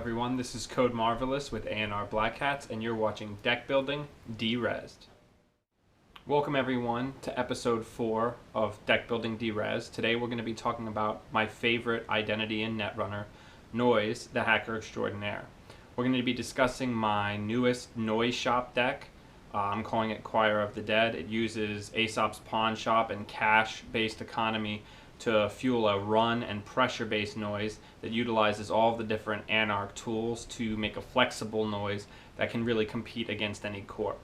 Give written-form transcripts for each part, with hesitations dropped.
everyone, this is CodeMarvelous with A&R Black Hats, and you're watching Deckbuilding Derezzed. Welcome everyone to episode 4 of Deckbuilding Derezzed. Today we're going to be talking about my favorite identity in Netrunner, Noise, the Hacker Extraordinaire. We're going to be discussing my newest Noise Shop deck. I'm calling it Choir of the Dead. It uses Aesop's Pawnshop and cash-based economy to fuel a run and pressure-based noise that utilizes all of the different Anarch tools to make a flexible noise that can really compete against any corp.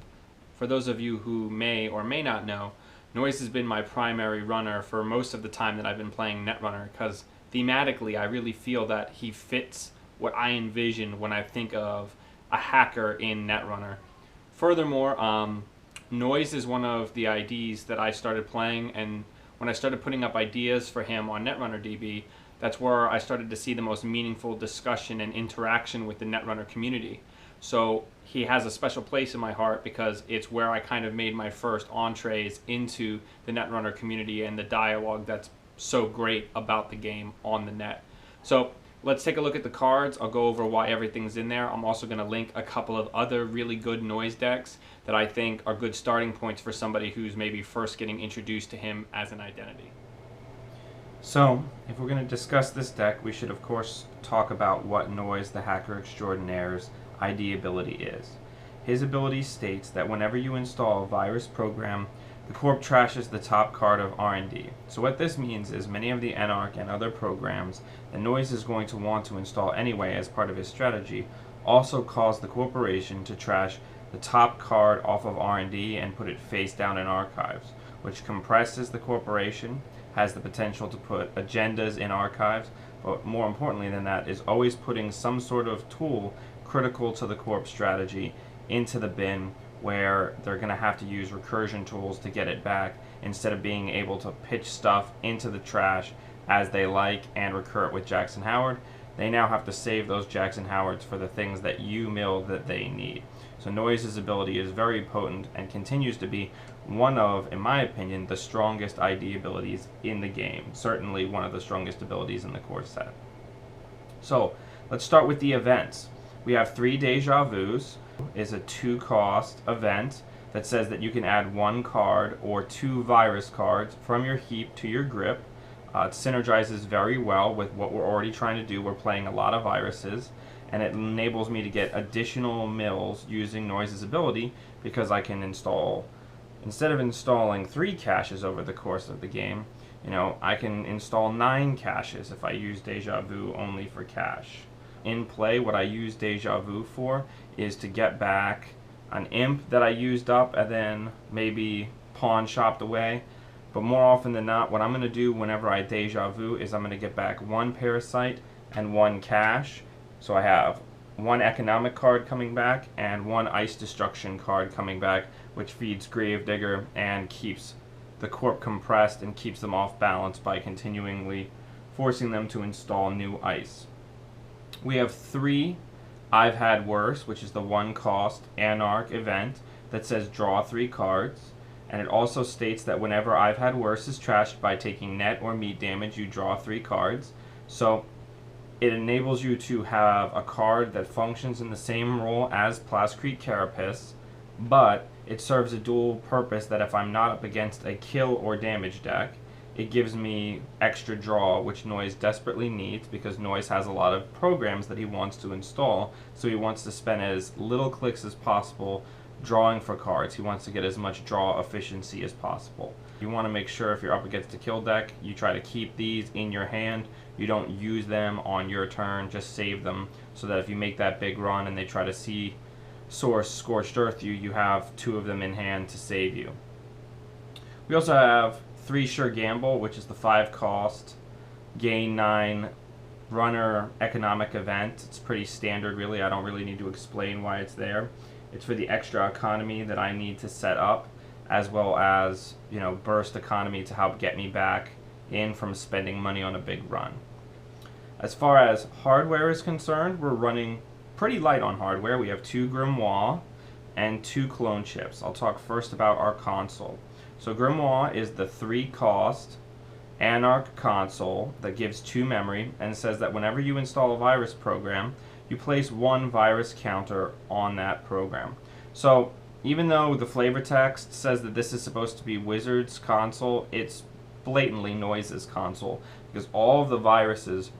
For those of you who may or may not know, Noise has been my primary runner for most of the time that I've been playing Netrunner, because thematically I really feel that he fits what I envision when I think of a hacker in Netrunner. Furthermore, Noise is one of the IDs that I started playing, and when I started putting up ideas for him on Netrunner DB, that's where I started to see the most meaningful discussion and interaction with the Netrunner community. So he has a special place in my heart because it's where I kind of made my first entrees into the Netrunner community and the dialogue that's so great about the game on the net. So let's take a look at the cards. I'll go over why everything's in there. I'm also going to link a couple of other really good Noise decks that I think are good starting points for somebody who's maybe first getting introduced to him as an identity. So, if we're going to discuss this deck, we should of course talk about what Noise, the Hacker Extraordinaire's ID ability is. His ability states that whenever you install a virus program, the corp trashes the top card of R&D. So what this means is many of the Anarch and other programs that Noise is going to want to install anyway as part of his strategy also cause the corporation to trash the top card off of R&D and put it face down in archives, which compresses the corporation, has the potential to put agendas in archives, but more importantly than that is always putting some sort of tool critical to the corp strategy into the bin, where they're going to have to use recursion tools to get it back instead of being able to pitch stuff into the trash as they like and recur it with Jackson Howard. They now have to save those Jackson Howards for the things that you milled that they need. So Noise's ability is very potent and continues to be one of, in my opinion, the strongest ID abilities in the game. Certainly one of the strongest abilities in the core set. So let's start with the events. We have 3 Déjà Vus. Is a 2-cost event that says that you can add 1 card or 2 virus cards from your heap to your grip. It synergizes very well with what we're already trying to do. We're playing a lot of viruses, and it enables me to get additional mills using Noise's ability because I can install, instead of installing 3 caches over the course of the game, I can install 9 caches if I use Déjà Vu only for cache. In play, what I use Déjà Vu for is to get back an imp that I used up and then maybe pawn shopped away. But more often than not, what I'm going to do whenever I Déjà Vu is I'm going to get back 1 Parasite and 1 cache. So I have 1 economic card coming back and 1 ice destruction card coming back, which feeds Gravedigger and keeps the corp compressed and keeps them off balance by continually forcing them to install new ice. We have 3 I've Had Worse, which is the 1-cost Anarch event that says draw 3 cards. And it also states that whenever I've Had Worse is trashed by taking net or meat damage, you draw 3 cards. So it enables you to have a card that functions in the same role as Plascrete Carapace, but it serves a dual purpose that if I'm not up against a kill or damage deck, it gives me extra draw, which Noise desperately needs because Noise has a lot of programs that he wants to install, so he wants to spend as little clicks as possible drawing for cards. He wants to get as much draw efficiency as possible. You want to make sure if you're up against a kill deck, you try to keep these in your hand. You don't use them on your turn, just save them so that if you make that big run and they try to see Source Scorched Earth you, you have 2 of them in hand to save you. We also have 3 Sure Gamble, which is the 5-cost, gain 9 runner economic event. It's pretty standard, really. I don't really need to explain why it's there. It's for the extra economy that I need to set up, as well as, burst economy to help get me back in from spending money on a big run. As far as hardware is concerned, we're running pretty light on hardware. We have 2 Grimoire and 2 clone chips. I'll talk first about our console. So Grimoire is the 3-cost Anarch console that gives 2 memory and says that whenever you install a virus program, you place one virus counter on that program. So even though the flavor text says that this is supposed to be Wizard's console, it's blatantly Noise's console, because all of the viruses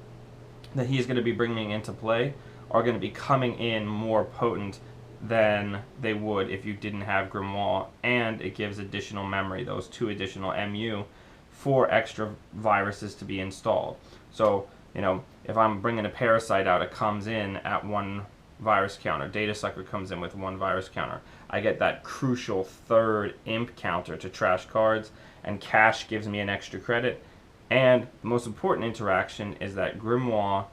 that he's going to be bringing into play are going to be coming in more potent than they would if you didn't have Grimoire, and it gives additional memory, those 2 additional MU, for extra viruses to be installed. So, if I'm bringing a Parasite out, it comes in at 1 virus counter. Datasucker comes in with 1 virus counter. I get that crucial 3rd imp counter to trash cards, and cash gives me an extra credit. And the most important interaction is that Grimoire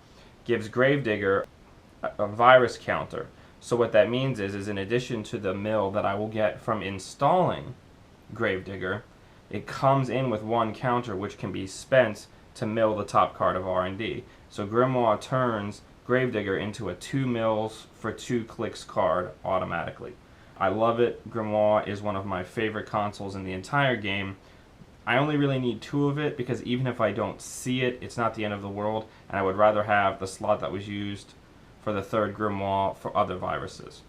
gives Gravedigger a virus counter. So what that means is in addition to the mill that I will get from installing Gravedigger, it comes in with 1 counter which can be spent to mill the top card of R&D. So Grimoire turns Gravedigger into a 2 mills for 2 clicks card automatically. I love it. Grimoire is one of my favorite consoles in the entire game. I only really need 2 of it because even if I don't see it, it's not the end of the world, and I would rather have the slot that was used for the 3rd Grimoire for other viruses.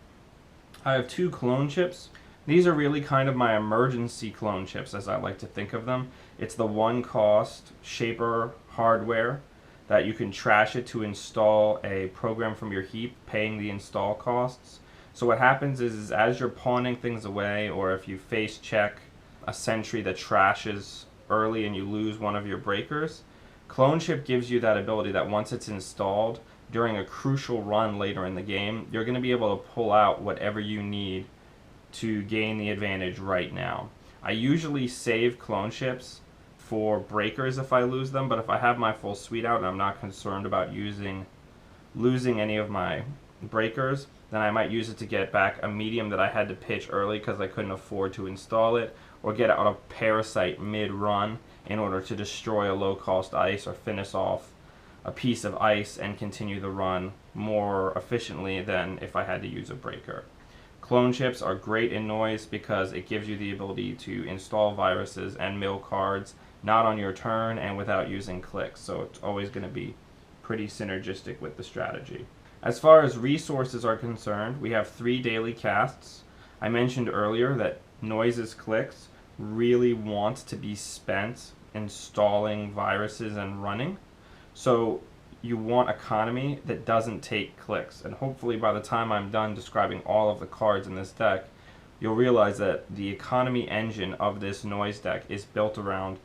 I have 2 clone chips. These are really kind of my emergency clone chips, as I like to think of them. It's the 1 cost Shaper hardware that you can trash it to install a program from your heap, paying the install costs. So what happens is as you're pawning things away, or if you face check a sentry that trashes early and you lose one of your breakers, Clone Chip gives you that ability that once it's installed, during a crucial run later in the game, you're going to be able to pull out whatever you need to gain the advantage right now. I usually save Clone Chips for breakers if I lose them, but if I have my full suite out and I'm not concerned about losing any of my breakers, then I might use it to get back a medium that I had to pitch early because I couldn't afford to install it, or get out a Parasite mid-run in order to destroy a low-cost ice or finish off a piece of ice and continue the run more efficiently than if I had to use a breaker. Clone chips are great in Noise because it gives you the ability to install viruses and mill cards not on your turn and without using clicks, so it's always going to be pretty synergistic with the strategy. As far as resources are concerned, we have 3 daily casts. I mentioned earlier that Noise's clicks really want to be spent installing viruses and running. So you want economy that doesn't take clicks. And hopefully by the time I'm done describing all of the cards in this deck, you'll realize that the economy engine of this Noise deck is built around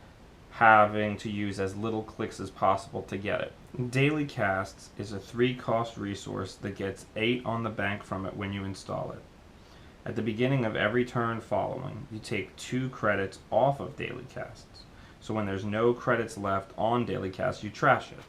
having to use as little clicks as possible to get it. Daily Casts is a 3-cost resource that gets 8 on the bank from it when you install it. At the beginning of every turn following, you take 2 credits off of Daily Casts. So when there's no credits left on Daily Casts, you trash it.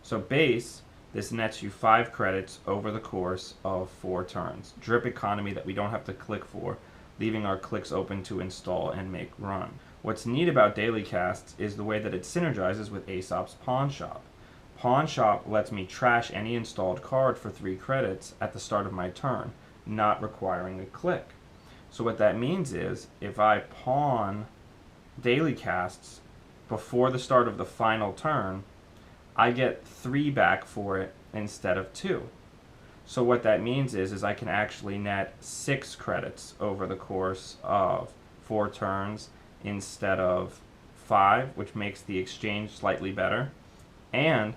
So base, this nets you 5 credits over the course of 4 turns. Drip economy that we don't have to click for, leaving our clicks open to install and make run. What's neat about Daily Casts is the way that it synergizes with Aesop's Pawnshop. Pawnshop lets me trash any installed card for 3 credits at the start of my turn, not requiring a click. So what that means is, if I pawn Daily Casts before the start of the final turn, I get 3 back for it instead of 2. So what that means is I can actually net 6 credits over the course of 4 turns instead of 5, which makes the exchange slightly better. And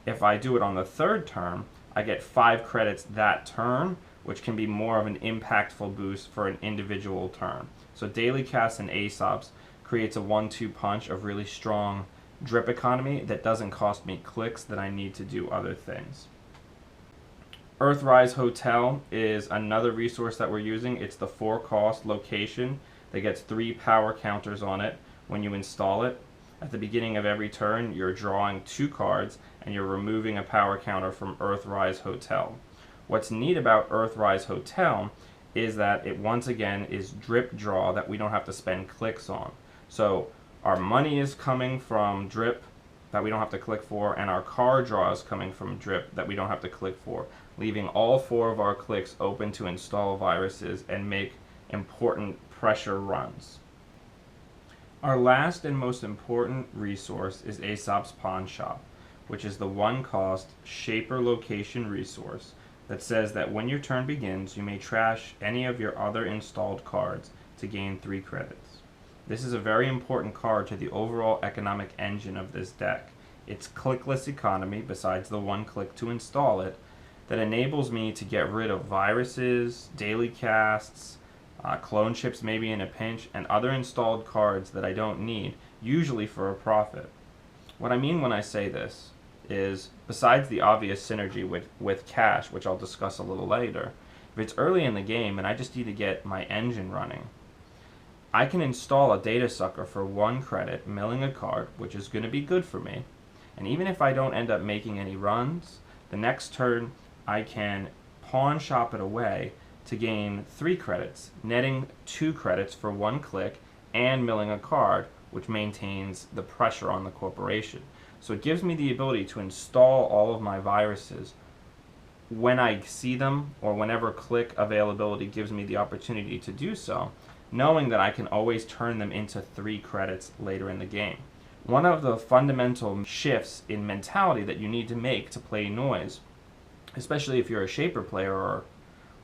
if I do it on the 3rd turn, I get 5 credits that turn, which can be more of an impactful boost for an individual turn. So Daily Casts and Aesop's creates a 1-2 punch of really strong drip economy that doesn't cost me clicks that I need to do other things. Earthrise Hotel is another resource that we're using. It's the 4-cost location that gets 3 power counters on it when you install it. At the beginning of every turn, you're drawing 2 cards and you're removing a power counter from Earthrise Hotel. What's neat about Earthrise Hotel is that it once again is drip draw that we don't have to spend clicks on. So our money is coming from drip that we don't have to click for, and our card draw is coming from drip that we don't have to click for, leaving all 4 of our clicks open to install viruses and make important pressure runs. Our last and most important resource is Aesop's Pawnshop, which is the 1-cost Shaper location resource that says that when your turn begins, you may trash any of your other installed cards to gain 3 credits. This is a very important card to the overall economic engine of this deck. It's clickless economy, besides the 1 click to install it, that enables me to get rid of viruses, daily casts, clone chips maybe in a pinch, and other installed cards that I don't need, usually for a profit. What I mean when I say this is, besides the obvious synergy with cash, which I'll discuss a little later, if it's early in the game and I just need to get my engine running, I can install a Datasucker for 1 credit, milling a card, which is going to be good for me. And even if I don't end up making any runs, the next turn I can Pawnshop it away to gain 3 credits, netting 2 credits for 1 click and milling a card, which maintains the pressure on the corporation. So it gives me the ability to install all of my viruses when I see them, or whenever click availability gives me the opportunity to do so, knowing that I can always turn them into 3 credits later in the game. One of the fundamental shifts in mentality that you need to make to play Noise, especially if you're a Shaper player or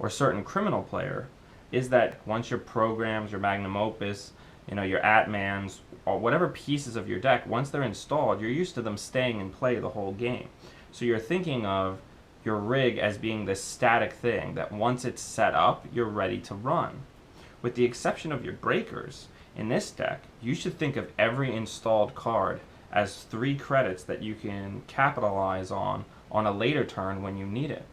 a certain criminal player, is that once your programs, your magnum opus, your Atmans, or whatever pieces of your deck, once they're installed, you're used to them staying in play the whole game. So you're thinking of your rig as being this static thing that once it's set up, you're ready to run. With the exception of your breakers, in this deck, you should think of every installed card as 3 credits that you can capitalize on a later turn when you need it.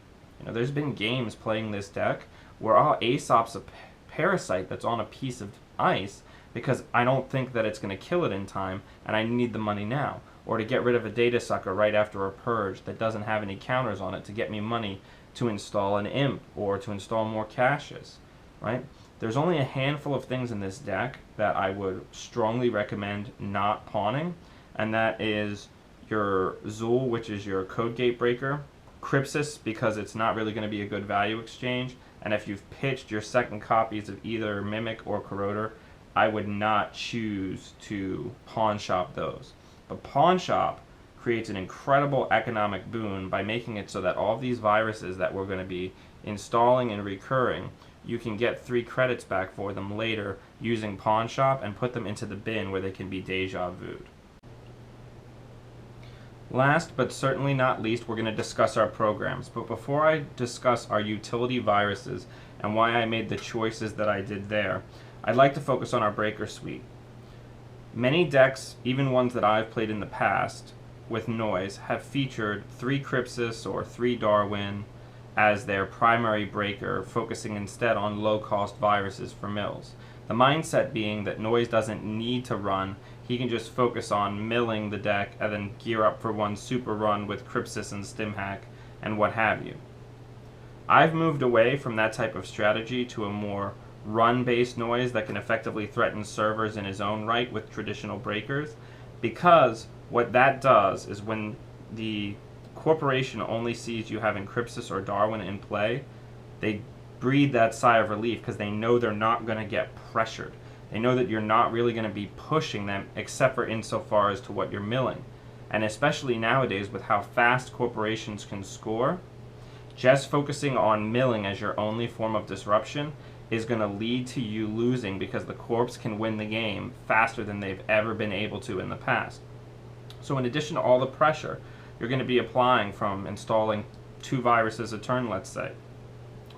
There's been games playing this deck where Aesop's a Parasite that's on a piece of ice because I don't think that it's going to kill it in time and I need the money now. Or to get rid of a Datasucker right after a purge that doesn't have any counters on it to get me money to install an imp or to install more caches, right? There's only a handful of things in this deck that I would strongly recommend not pawning, and that is your Zool, which is your code gate breaker, Crypsis, because it's not really going to be a good value exchange, and if you've pitched your second copies of either Mimic or Corroder, I would not choose to Pawnshop those. But Pawnshop creates an incredible economic boon by making it so that all of these viruses that we're going to be installing and recurring, you can get 3 credits back for them later using Pawnshop and put them into the bin where they can be Déjà Vu'd. Last but certainly not least, we're going to discuss our programs. But before I discuss our utility viruses and why I made the choices that I did there, I'd like to focus on our breaker suite. Many decks, even ones that I've played in the past with Noise, have featured 3 Crypsis or 3 Darwin as their primary breaker, focusing instead on low-cost viruses for mills. The mindset being that Noise doesn't need to run, he can just focus on milling the deck and then gear up for one super run with Crypsis and Stimhack and what have you. I've moved away from that type of strategy to a more run-based Noise that can effectively threaten servers in his own right with traditional breakers, because what that does is when the corporation only sees you having Crypsis or Darwin in play, they breathe that sigh of relief because they know they're not going to get pressured. They know that you're not really going to be pushing them except for insofar as to what you're milling. And especially nowadays with how fast corporations can score, just focusing on milling as your only form of disruption is going to lead to you losing because the corps can win the game faster than they've ever been able to in the past. So in addition to all the pressure you're going to be applying from installing 2 viruses a turn, let's say,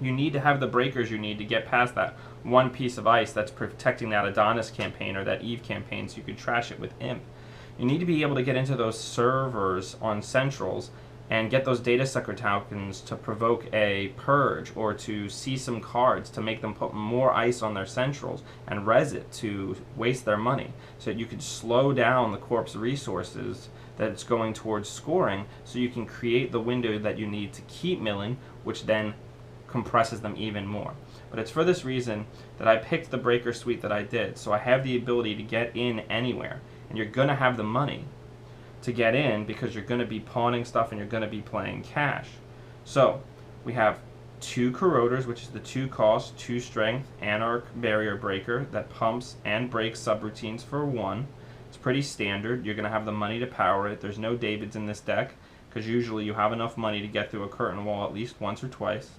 you need to have the breakers you need to get past that one piece of ice that's protecting that Adonis campaign or that Eve campaign so you could trash it with Imp. You need to be able to get into those servers on centrals and get those Datasucker tokens to provoke a purge or to see some cards to make them put more ice on their centrals and res it to waste their money so that you could slow down the corp's resources that's going towards scoring so you can create the window that you need to keep milling, which then compresses them even more. But it's for this reason that I picked the breaker suite that I did, so I have the ability to get in anywhere, and you're going to have the money to get in because you're going to be pawning stuff and you're going to be playing cash. So we have 2 Corroders, which is the 2 cost, 2 strength Anarch barrier breaker that pumps and breaks subroutines for 1. It's pretty standard. You're going to have the money to power it. There's no Davids in this deck. because usually you have enough money to get through a curtain wall at least once or twice.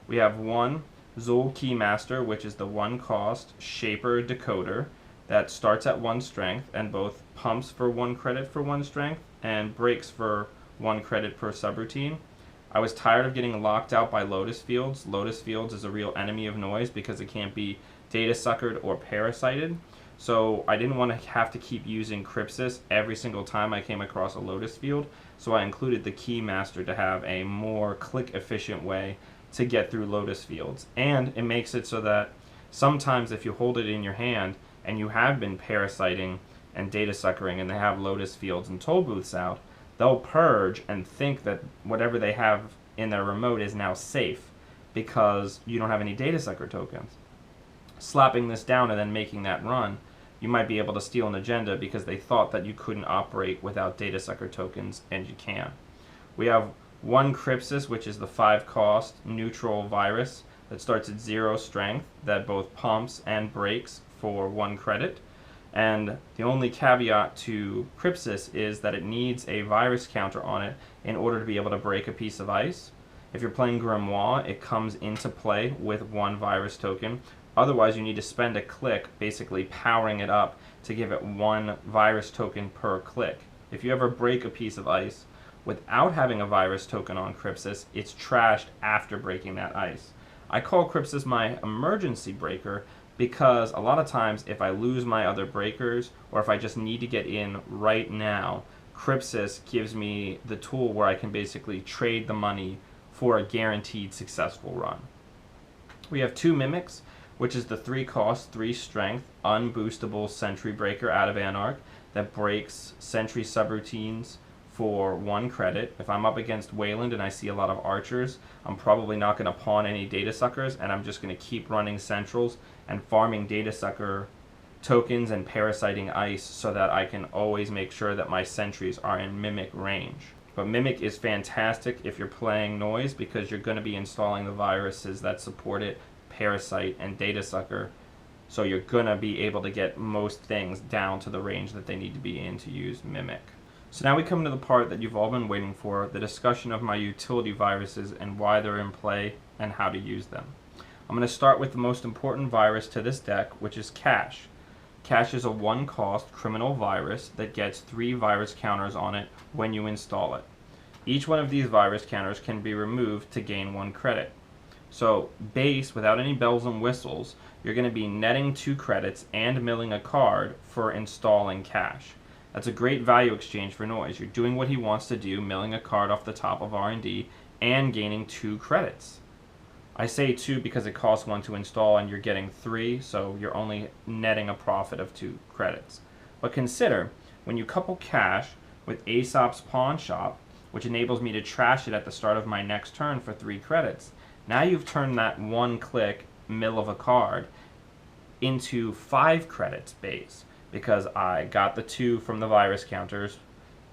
We have one ZU.13 Key Master, which is the 1 cost Shaper Decoder that starts at 1 strength and both pumps for 1 credit for 1 strength and breaks for 1 credit per subroutine. I was tired of getting locked out by Lotus Fields. Lotus Fields is a real enemy of noise because it can't be Datasuckered or Parasited. So I didn't want to have to keep using Crypsis every single time I came across a Lotus Field. So I included the Key Master to have a more click efficient way to get through Lotus Fields. And it makes it so that sometimes if you hold it in your hand and you have been parasiting and Datasuckering and they have Lotus Fields and toll booths out, they'll purge and think that whatever they have in their remote is now safe because you don't have any Datasucker tokens. Slapping this down and then making that run, you might be able to steal an agenda because they thought that you couldn't operate without Datasucker tokens, and you can. We have one Crypsis, which is the 5 cost neutral virus that starts at 0 strength that both pumps and breaks for 1 credit. And the only caveat to Crypsis is that it needs a virus counter on it in order to be able to break a piece of ice. If you're playing Grimoire, it comes into play with 1 virus token. Otherwise, you need to spend a click basically powering it up to give it 1 virus token per click. If you ever break a piece of ice without having a virus token on Crypsis, it's trashed after breaking that ice. I call Crypsis my emergency breaker because a lot of times if I lose my other breakers or if I just need to get in right now, Crypsis gives me the tool where I can basically trade the money for a guaranteed successful run. We have 2 Mimics, which is the 3 cost, 3 strength, unboostable Sentry Breaker out of Anarch that breaks Sentry subroutines for 1 credit. If I'm up against Wayland and I see a lot of archers, I'm probably not going to pawn any Datasuckers, and I'm just going to keep running Centrals and farming Datasucker tokens and parasiting ice so that I can always make sure that my sentries are in Mimic range. But Mimic is fantastic if you're playing noise because you're going to be installing the viruses that support it, Parasite and Datasucker, so you're going to be able to get most things down to the range that they need to be in to use Mimic. So now we come to the part that you've all been waiting for, the discussion of my utility viruses and why they're in play and how to use them. I'm going to start with the most important virus to this deck, which is Cash. Cash is a 1 cost criminal virus that gets 3 virus counters on it when you install it. Each one of these virus counters can be removed to gain 1 credit. So base, without any bells and whistles, you're going to be netting 2 credits and milling a card for installing Cash. That's a great value exchange for noise. You're doing what he wants to do, milling a card off the top of R&D and gaining 2 credits. I say 2 because it costs 1 to install and you're getting 3, so you're only netting a profit of 2 credits. But consider, when you couple Cash with Aesop's Pawnshop, which enables me to trash it at the start of my next turn for 3 credits, now you've turned that 1-click mill of a card into 5 credits base because I got the 2 from the virus counters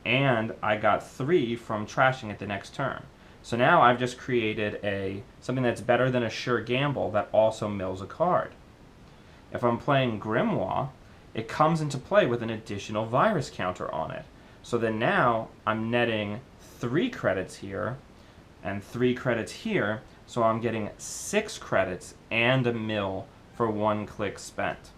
and I got 3 from trashing it the next turn. So now I've just created something that's better than a sure gamble that also mills a card. If I'm playing Grimoire, it comes into play with an additional virus counter on it. So then now I'm netting 3 credits here and 3 credits here, so I'm getting 6 credits and a mill for 1 click spent.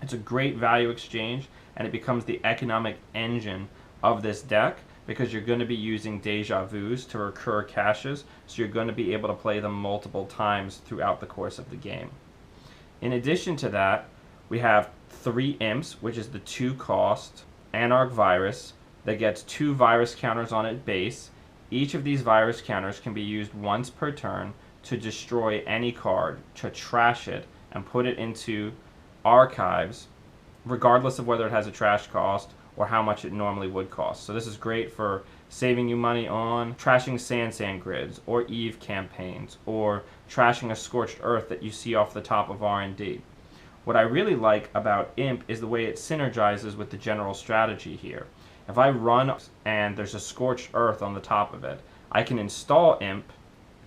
It's a great value exchange, and it becomes the economic engine of this deck because you're going to be using Déjà Vus to recur caches, so you're going to be able to play them multiple times throughout the course of the game. In addition to that, we have 3 Imps, which is the 2 cost Anarch virus that gets 2 virus counters on it base. Each of these virus counters can be used once per turn to destroy any card, to trash it, and put it into archives, regardless of whether it has a trash cost or how much it normally would cost. So this is great for saving you money on trashing Sand grids or Eve campaigns or trashing a Scorched Earth that you see off the top of R&D. What I really like about Imp is the way it synergizes with the general strategy here. If I run and there's a Scorched Earth on the top of it, I can install Imp,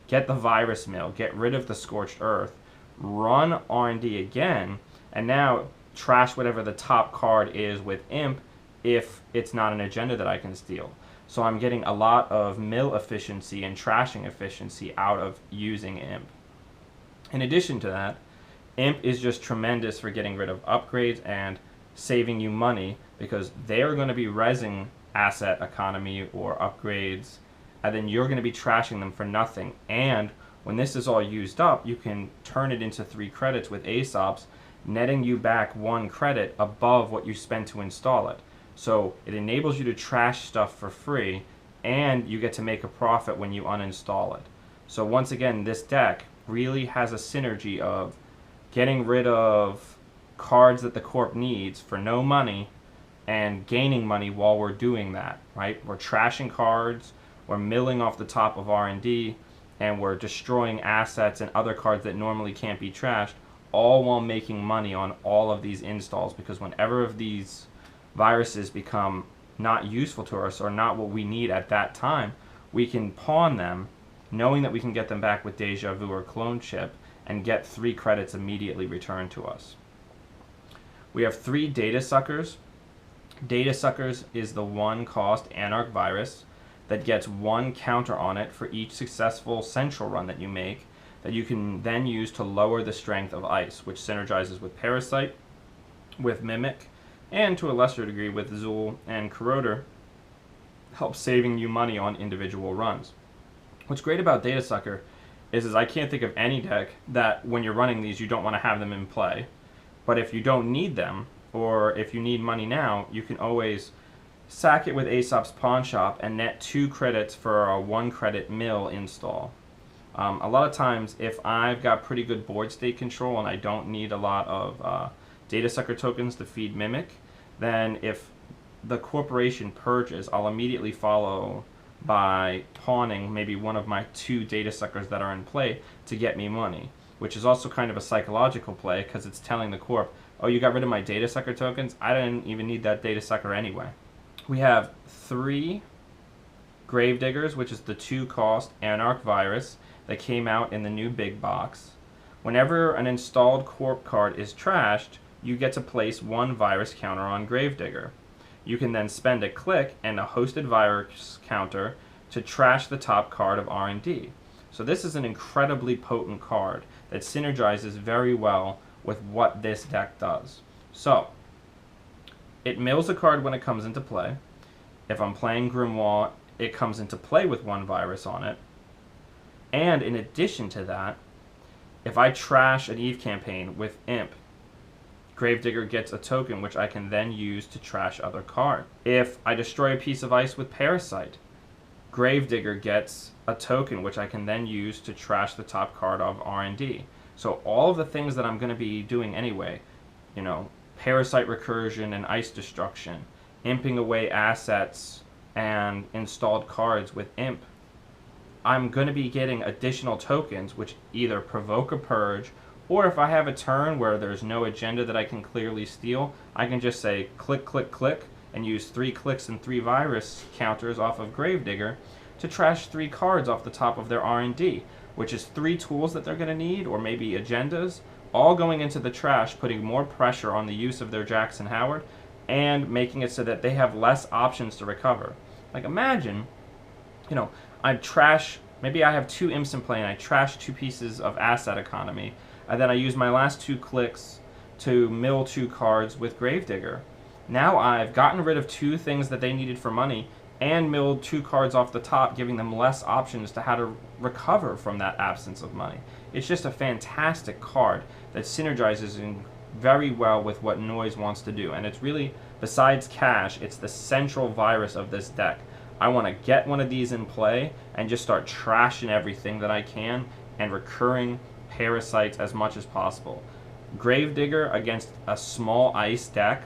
get the virus mill, get rid of the Scorched Earth, run R&D again, and now trash whatever the top card is with Imp if it's not an agenda that I can steal. So I'm getting a lot of mill efficiency and trashing efficiency out of using Imp. In addition to that, Imp is just tremendous for getting rid of upgrades and saving you money, because they're going to be rezzing asset economy or upgrades, and then you're going to be trashing them for nothing. And when this is all used up, you can turn it into 3 credits with Aesop's, netting you back 1 credit above what you spent to install it. So it enables you to trash stuff for free, and you get to make a profit when you uninstall it. So once again, this deck really has a synergy of getting rid of cards that the corp needs for no money and gaining money while we're doing that, right? We're trashing cards, we're milling off the top of R&D, and we're destroying assets and other cards that normally can't be trashed, all while making money on all of these installs, because whenever of these viruses become not useful to us or not what we need at that time, we can pawn them, knowing that we can get them back with Déjà Vu or Clone Chip, and get 3 credits immediately returned to us. We have 3 Datasuckers. Datasuckers is the 1-cost Anarch virus that gets 1 counter on it for each successful central run that you make, that you can then use to lower the strength of Ice, which synergizes with Parasite, with Mimic, and to a lesser degree with Zool and Corroder, helps saving you money on individual runs. What's great about Datasucker is I can't think of any deck that when you're running these you don't want to have them in play. But if you don't need them, or if you need money now, you can always sack it with Aesop's Pawnshop and net 2 credits for a 1 credit mill install. A lot of times, if I've got pretty good board state control and I don't need a lot of Datasucker tokens to feed Mimic, then if the corporation purges, I'll immediately follow by pawning maybe one of my 2 Datasuckers that are in play to get me money, which is also kind of a psychological play, because it's telling the corp, oh, you got rid of my Datasucker tokens? I didn't even need that Datasucker anyway. We have 3 Gravediggers, which is the 2-cost Anarch virus that came out in the new big box. Whenever an installed corp card is trashed, you get to place 1 virus counter on Gravedigger. You can then spend a click and a hosted virus counter to trash the top card of R&D. So this is an incredibly potent card that synergizes very well with what this deck does. So, it mills a card when it comes into play. If I'm playing Grimoire, it comes into play with 1 virus on it. And in addition to that, if I trash an Eve campaign with Imp, Gravedigger gets a token which I can then use to trash other cards. If I destroy a piece of ice with Parasite, Gravedigger gets a token which I can then use to trash the top card of R&D. So all of the things that I'm going to be doing anyway, you know, Parasite recursion and ice destruction, imping away assets and installed cards with Imp, I'm going to be getting additional tokens which either provoke a purge, or if I have a turn where there's no agenda that I can clearly steal, I can just say click, click, click, and use 3 clicks and 3 virus counters off of Gravedigger to trash 3 cards off the top of their R&D, which is 3 tools that they're going to need, or maybe agendas, all going into the trash, putting more pressure on the use of their Jackson Howard, and making it so that they have less options to recover. Like, imagine, you know, maybe I have 2 imps in play and I trash 2 pieces of asset economy, and then I use my last 2 clicks to mill 2 cards with Gravedigger. Now I've gotten rid of 2 things that they needed for money and milled 2 cards off the top, giving them less options to how to recover from that absence of money. It's just a fantastic card that synergizes in very well with what Noise wants to do. And it's really, besides cash, it's the central virus of this deck. I want to get one of these in play and just start trashing everything that I can and recurring Parasites as much as possible. Gravedigger against a small ice deck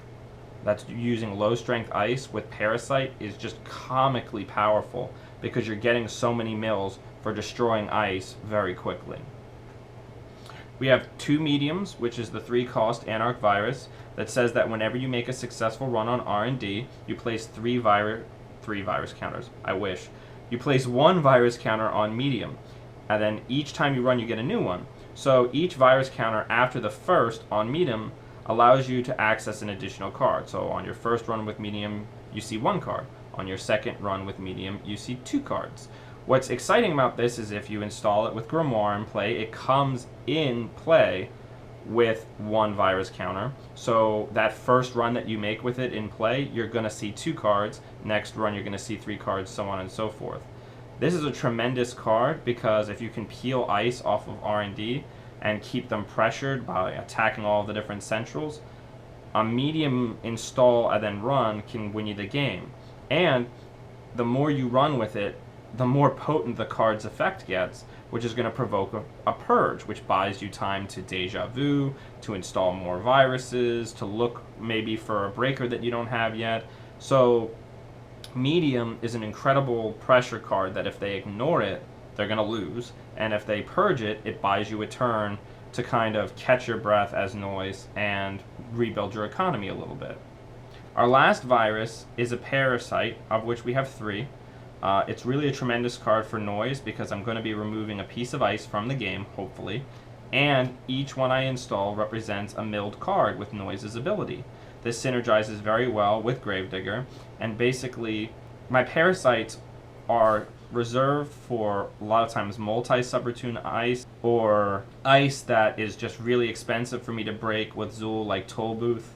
that's using low strength ice with Parasite is just comically powerful, because you're getting so many mills for destroying ice very quickly. We have 2 mediums, which is the 3-cost Anarch virus that says that whenever you make a successful run on R&D, you place 3 virus counters. I wish. You place 1 virus counter on medium, and then each time you run you get a new one. So each virus counter after the first on medium allows you to access an additional card. So on your first run with medium, you see 1 card. On your second run with medium, you see 2 cards. What's exciting about this is if you install it with Grimoire in play, it comes in play with 1 virus counter. So that first run that you make with it in play, you're going to see 2 cards. Next run, you're going to see 3 cards, so on and so forth. This is a tremendous card because if you can peel ice off of R&D and keep them pressured by attacking all the different centrals, a medium install and then run can win you the game. And the more you run with it, the more potent the card's effect gets, which is going to provoke a purge, which buys you time to Déjà Vu, to install more viruses, to look maybe for a breaker that you don't have yet. So medium is an incredible pressure card that if they ignore it, they're going to lose. And if they purge it, it buys you a turn to kind of catch your breath as noise and rebuild your economy a little bit. Our last virus is a Parasite, of which we have 3. It's really a tremendous card for noise because I'm going to be removing a piece of ice from the game, hopefully, and each one I install represents a milled card with noise's ability. This synergizes very well with Gravedigger, and basically my Parasites are reserved for a lot of times multi-subroutine ice or ice that is just really expensive for me to break with Zool, like Toll Booth,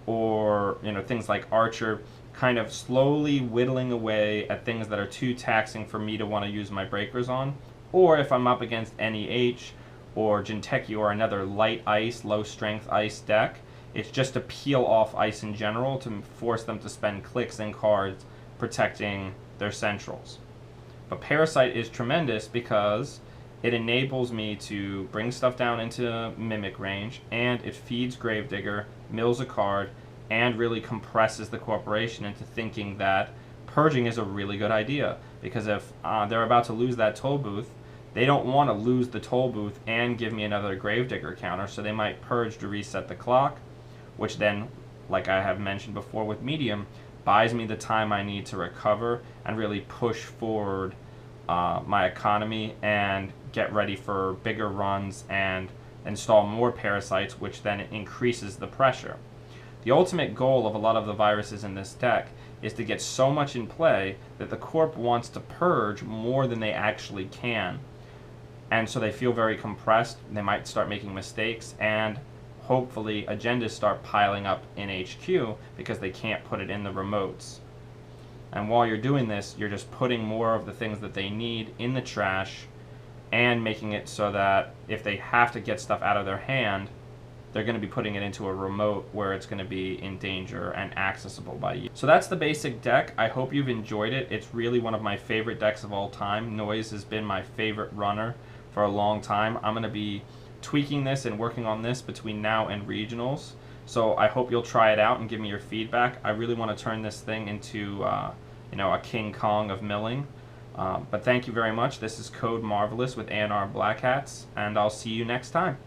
or things like Archer, kind of slowly whittling away at things that are too taxing for me to want to use my breakers on. Or if I'm up against NEH or Jinteki or another light ice, low strength ice deck, it's just to peel off ice in general to force them to spend clicks and cards protecting their centrals. But Parasite is tremendous because it enables me to bring stuff down into Mimic range, and it feeds Gravedigger, mills a card, and really compresses the corporation into thinking that purging is a really good idea. Because if they're about to lose that toll booth, they don't want to lose the toll booth and give me another Gravedigger counter, so they might purge to reset the clock, which then, like I have mentioned before with medium, buys me the time I need to recover and really push forward my economy and get ready for bigger runs and install more Parasites, which then increases the pressure. The ultimate goal of a lot of the viruses in this deck is to get so much in play that the corp wants to purge more than they actually can. And so they feel very compressed, they might start making mistakes, and hopefully agendas start piling up in HQ because they can't put it in the remotes. And while you're doing this, you're just putting more of the things that they need in the trash and making it so that if they have to get stuff out of their hand, they're going to be putting it into a remote where it's going to be in danger and accessible by you. So that's the basic deck. I hope you've enjoyed it. It's really one of my favorite decks of all time. Noise has been my favorite runner for a long time. I'm going to be tweaking this and working on this between now and regionals. So I hope you'll try it out and give me your feedback. I really want to turn this thing into a King Kong of milling. But thank you very much. This is CodeMarvelous with A&R Black Hats, and I'll see you next time.